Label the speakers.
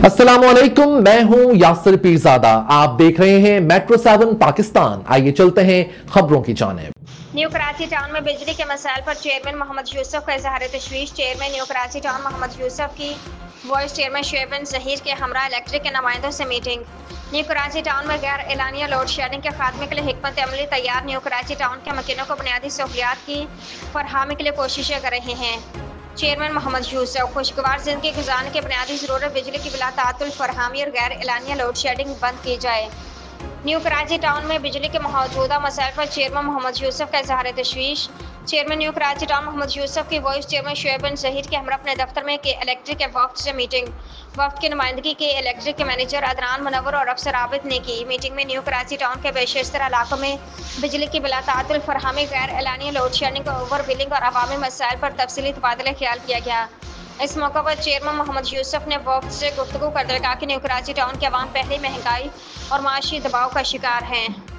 Speaker 1: अस्सलामुअलैकुम, मैं हूं यासिर पीरजादा। आप देख रहे हैं मेट्रो 7 पाकिस्तान। आइए चलते हैं खबरों की जानिब।
Speaker 2: न्यू कराची टाउन में बिजली के मसाइल पर चेयरमैन मोहम्मद यूसुफ का इजहार तशवीश। Chairman new Karachi town Mohammad Yousuf की वाइस चेयरमैन शुएब बिन जहीर के हमरा इलेक्ट्रिक के नुमाइंदों से मीटिंग। न्यू कराची टाउन में गैर एलानिया लोड शेडिंग के खात्मे के लिए हिकमत अमली तैयार। न्यू कराची टाउन के मकीनों को बुनियादी सहूलियात की फरहमी के लिए कोशिशें कर रहे हैं। चेयरमैन मोहम्मद यूसुफ खुशगवार जिंदगी गुजारने की बुनियादी ज़रूरत बिजली की बिला तातुल फरहमी और गैर एलानिया लोड शेडिंग बंद की जाए। न्यू कराची टाउन में बिजली के मौजूदा मसाइल पर चेयरमैन मोहम्मद यूसुफ का इजहार तशवीश। Chairman new Karachi town Mohammad Yousuf की वाइस चेयरमैन शुएब बिन जहीर के हमरा अपने दफ्तर में के इलेक्ट्रिक के वक्त से मीटिंग। वक्त की नुमाइंदगी के इलेक्ट्रिक के मैनेजर अदनान मुनव्वर और अफसर आबिद ने की। मीटिंग में न्यू कराची टाउन के बेशतर इलाकों में बिजली की बिला तातुल फरहमी, गैर एलानिया लोड शेडिंग, ओवर बिलिंग और अवामी मसाइल पर तफसीली तबादला ख्याल किया गया। इस मौका पर चेयरमैन मोहम्मद यूसुफ ने वक्त से गुफ्तगू करते हुए कहा कि न्यू कराची टाउन के अवाम पहले महंगाई और माशी दबाव का शिकार हैं।